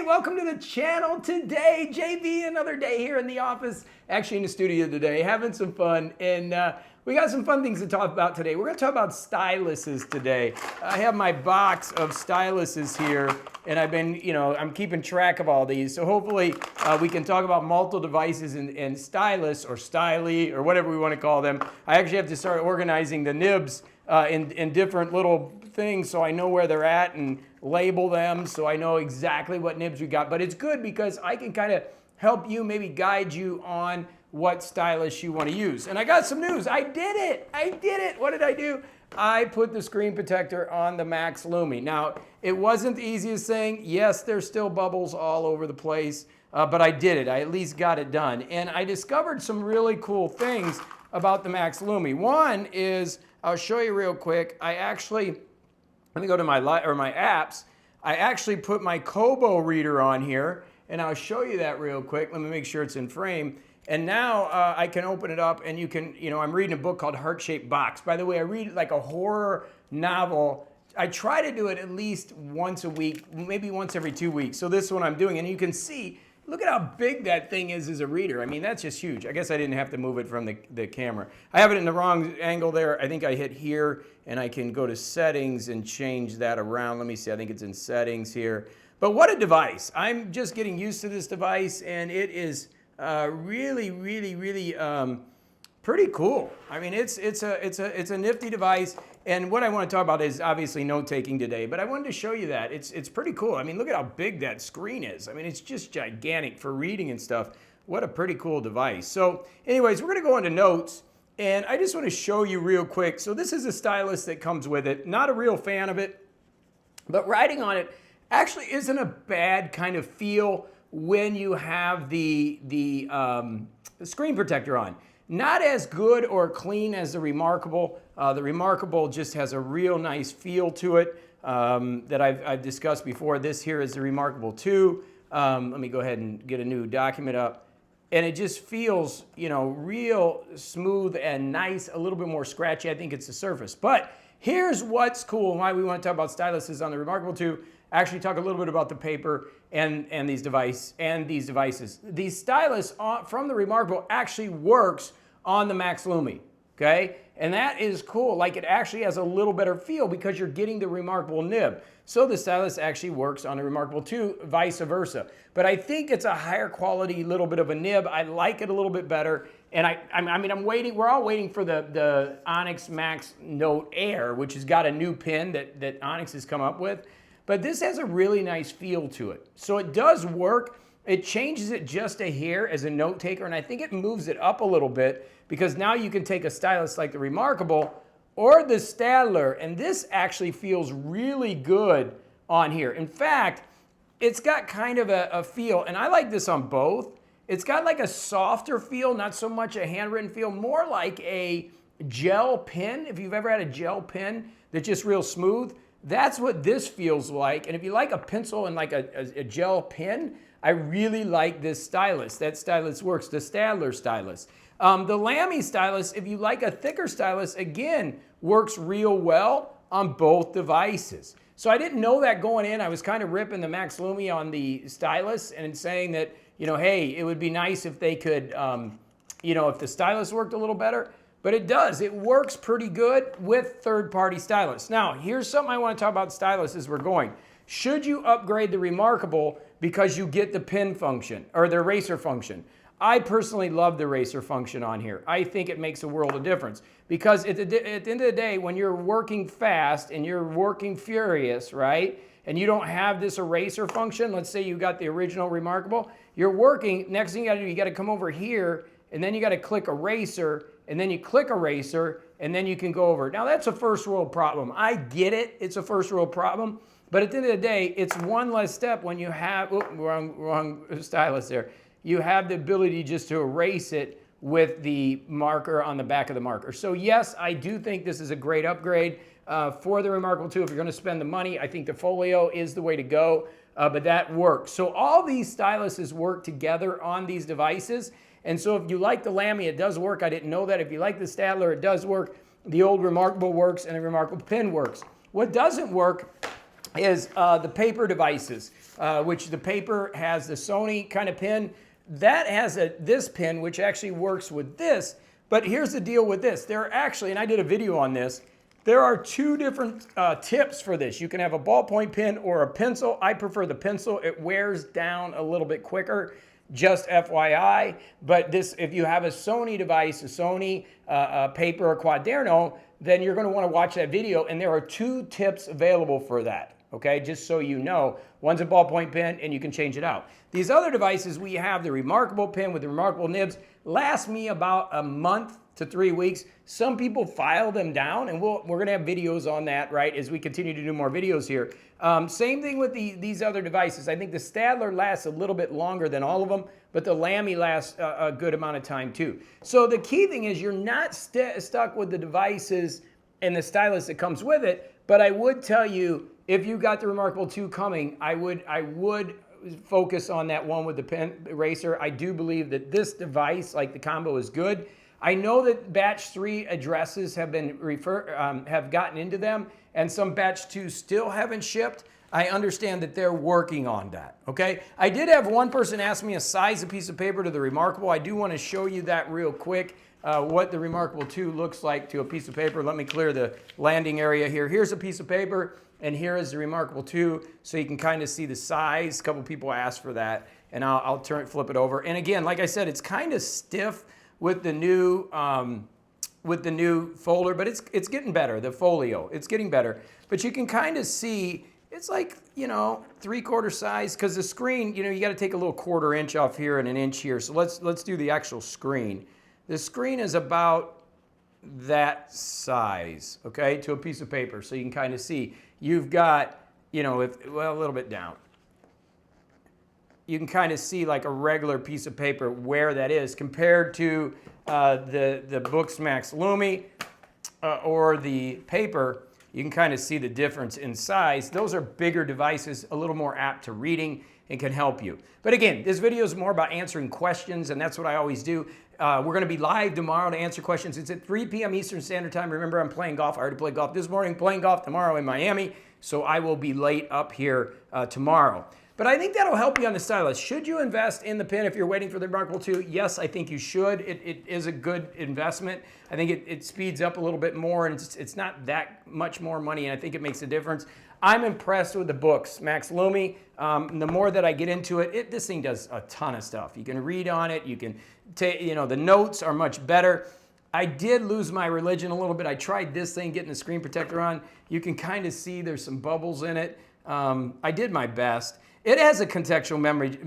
Hey, welcome to the channel today. JV, another day here in the office, actually in the studio today, having some fun. And we got some fun things to talk about today. We're going to talk about styluses today. I have my box of styluses here, and I've been, I'm keeping track of all these. So hopefully we can talk about multiple devices and stylus or styly or whatever we want to call them. I actually have to start organizing the nibs in different little things so I know where they're at and label them so I know exactly what nibs we got. But it's good because I can kind of help you, maybe guide you on what stylus you want to use. And I got some news. I did it. What did I do? I put the screen protector on the Max Lumi. Now, it wasn't the easiest thing. Yes, there's still bubbles all over the place, but I did it. I at least got it done. And I discovered some really cool things about the Max Lumi. One is, I'll show you real quick. Let me go to my apps. I actually put my Kobo reader on here, and I'll show you that real quick. Let me make sure it's in frame. And now I can open it up, and you can, I'm reading a book called Heart-Shaped Box. By the way, I read like a horror novel. I try to do it at least once a week, maybe once every 2 weeks. So this is what I'm doing, and you can see, look at how big that thing is as a reader. I mean, that's just huge. I guess I didn't have to move it from the camera. I have it in the wrong angle there. I think I hit here, and I can go to settings and change that around. Let me see. I think it's in settings here. But what a device. I'm just getting used to this device, and it is really pretty cool. I mean, it's a nifty device. And what I want to talk about is obviously note-taking today, but I wanted to show you that. It's pretty cool. I mean, look at how big that screen is. I mean, it's just gigantic for reading and stuff. What a pretty cool device. So anyways, we're going to go into notes, and I just want to show you real quick. So this is a stylus that comes with it. Not a real fan of it, but writing on it actually isn't a bad kind of feel when you have the screen protector on. Not as good or clean as the reMarkable. The reMarkable just has a real nice feel to it that I've discussed before. This here is the reMarkable 2. Let me go ahead and get a new document up. And it just feels, real smooth and nice, a little bit more scratchy. I think it's the surface. But here's what's cool and why we want to talk about styluses on the reMarkable 2. Actually talk a little bit about the paper and these devices. The stylus from the reMarkable actually works on the Max Lumi, okay? And that is cool. Like, it actually has a little better feel because you're getting the reMarkable nib. So the stylus actually works on the reMarkable 2, vice versa. But I think it's a higher quality little bit of a nib. I like it a little bit better. And I'm waiting, we're all waiting for the Onyx Max Note Air, which has got a new pen that Onyx has come up with. But this has a really nice feel to it. So it does work. It changes it just a hair as a note taker, and I think it moves it up a little bit because now you can take a stylus like the reMarkable or the Stadler, and this actually feels really good on here. In fact, it's got kind of a feel, and I like this on both. It's got like a softer feel, not so much a handwritten feel, more like a gel pen. If you've ever had a gel pen that's just real smooth, that's what this feels like. And if you like a pencil and like a gel pen, I really like this stylus. That stylus works, the Stadler stylus. The Lamy stylus, if you like a thicker stylus, again, works real well on both devices. So I didn't know that going in. I was kind of ripping the Max Lumi on the stylus and saying that, hey, it would be nice if they could, if the stylus worked a little better. But it does. It works pretty good with third-party stylus. Now, here's something I want to talk about stylus as we're going. Should you upgrade the reMarkable because you get the pen function or the eraser function? I personally love the eraser function on here. I think it makes a world of difference because at the end of the day, when you're working fast and you're working furious, right, and you don't have this eraser function, let's say you got the original reMarkable, you're working, next thing you got to do, you got to come over here, and then you got to click eraser, and then you click eraser, and then you can go over. Now, that's a first world problem. I get it. It's a first world problem. But at the end of the day, it's one less step when you have, wrong stylus there. You have the ability just to erase it with the marker on the back of the marker. So yes, I do think this is a great upgrade for the reMarkable 2. If you're going to spend the money, I think the Folio is the way to go, but that works. So all these styluses work together on these devices. And so if you like the Lamy, it does work. I didn't know that. If you like the Stadler, it does work. The old reMarkable works, and the reMarkable pen works. What doesn't work is the Papyr devices, which the Papyr has the Sony kind of pin. That has this pin, which actually works with this. But here's the deal with this. There are actually, and I did a video on this, there are two different tips for this. You can have a ballpoint pen or a pencil. I prefer the pencil. It wears down a little bit quicker, just FYI. But this, if you have a Sony device, a Sony Papyr or Quaderno, then you're going to want to watch that video. And there are two tips available for that. Okay, just so you know. One's a ballpoint pen, and you can change it out. These other devices, we have the reMarkable pen with the reMarkable nibs, last me about a month to 3 weeks. Some people file them down, and we're going to have videos on that, right, as we continue to do more videos here. Same thing with these other devices. I think the Stylus lasts a little bit longer than all of them, but the Lumi lasts a good amount of time too. So the key thing is you're not stuck with the devices and the stylus that comes with it, but I would tell you, if you got the reMarkable 2 coming, I would focus on that one with the pen eraser. I do believe that this device, like the combo, is good. I know that batch 3 addresses have been have gotten into them, and some batch 2 still haven't shipped. I understand that they're working on that, okay? I did have one person ask me a size of piece of paper to the reMarkable. I do want to show you that real quick, what the reMarkable 2 looks like to a piece of paper. Let me clear the landing area here. Here's a piece of paper. And here is the reMarkable 2, so you can kind of see the size. A couple people asked for that, and I'll flip it over. And again, like I said, it's kind of stiff with the new folder, but it's getting better. The folio, it's getting better. But you can kind of see it's like, you know, 3/4 size, because the screen, you know, you got to take a little 1/4 inch off here and an inch here. So let's do the actual screen. The screen is about that size, okay, to a piece of paper, so you can kind of see. You've got, you know, a little bit down. You can kind of see like a regular piece of paper where that is compared to the Booksmax Lumi or the Papyr. You can kind of see the difference in size. Those are bigger devices, a little more apt to reading, and can help you. But again, this video is more about answering questions, and that's what I always do. We're going to be live tomorrow to answer questions. It's at 3 p.m. Eastern Standard Time. Remember, I'm playing golf. I already played golf this morning, playing golf tomorrow in Miami, so I will be late up here tomorrow. But I think that'll help you on the stylus. Should you invest in the pen if you're waiting for the reMarkable 2? Yes, I think you should. It is a good investment. I think it speeds up a little bit more, and it's not that much more money, and I think it makes a difference. I'm impressed with the Booksmax Lumi. The more that I get into it, this thing does a ton of stuff. You can read on it. You can take, you know, the notes are much better. I did lose my religion a little bit. I tried this thing, getting the screen protector on. You can kind of see there's some bubbles in it. I did my best. It has a contextual memory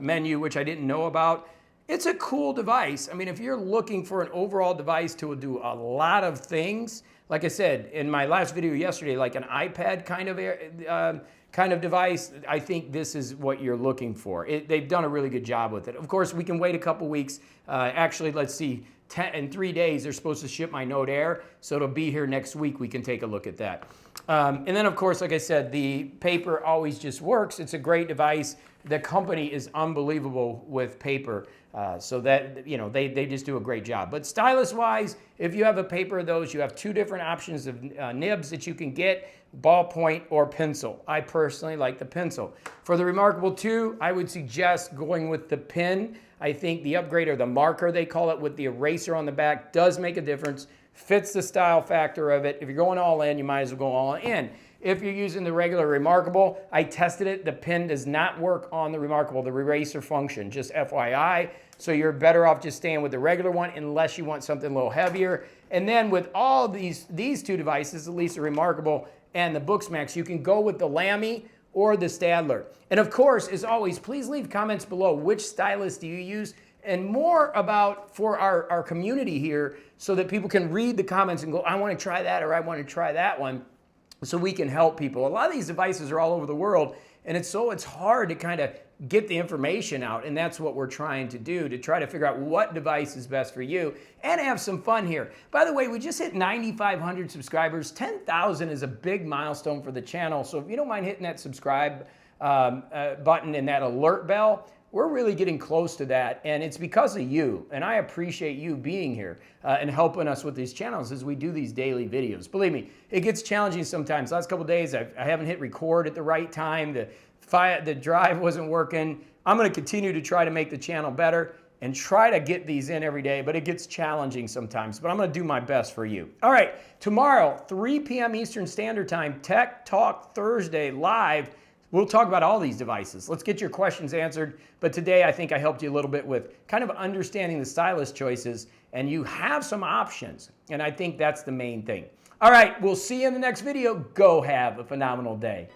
menu, which I didn't know about. It's a cool device. I mean, if you're looking for an overall device to do a lot of things, like I said in my last video yesterday, like an iPad kind of device, I think this is what you're looking for. They've done a really good job with it. Of course, we can wait a couple weeks. Actually, let's see, in 3 days, they're supposed to ship my Note Air, so it'll be here next week. We can take a look at that. And then, of course, like I said, the Papyr always just works. It's a great device. The company is unbelievable with Papyr. So that, you know, they just do a great job. But stylus-wise, if you have a Papyr of those, you have two different options of nibs that you can get, ballpoint or pencil. I personally like the pencil. For the reMarkable 2, I would suggest going with the pen. I think the upgrade, or the marker they call it, with the eraser on the back does make a difference. Fits the style factor of it. If you're going all in, you might as well go all in. If you're using the regular reMarkable, I tested it. The pen does not work on the reMarkable, the eraser function, just FYI. So you're better off just staying with the regular one unless you want something a little heavier. And then with all these two devices, at least the reMarkable and the Booksmax, you can go with the Lumi or the Stadler. And of course, as always, please leave comments below. Which stylus do you use? And more about for our community here, so that people can read the comments and go, I want to try that, or I want to try that one, so we can help people. A lot of these devices are all over the world, and it's hard to kind of get the information out, and that's what we're trying to do, to try to figure out what device is best for you and have some fun here. By the way, we just hit 9,500 subscribers. 10,000 is a big milestone for the channel, so if you don't mind hitting that subscribe button and that alert bell, we're really getting close to that, and it's because of you, and I appreciate you being here and helping us with these channels as we do these daily videos. Believe me, it gets challenging sometimes. Last couple days, I haven't hit record at the right time. The drive wasn't working. I'm going to continue to try to make the channel better and try to get these in every day, but it gets challenging sometimes, but I'm going to do my best for you. All right, tomorrow, 3 p.m. Eastern Standard Time, Tech Talk Thursday live. We'll talk about all these devices. Let's get your questions answered. But today, I think I helped you a little bit with kind of understanding the stylus choices, and you have some options. And I think that's the main thing. All right, we'll see you in the next video. Go have a phenomenal day.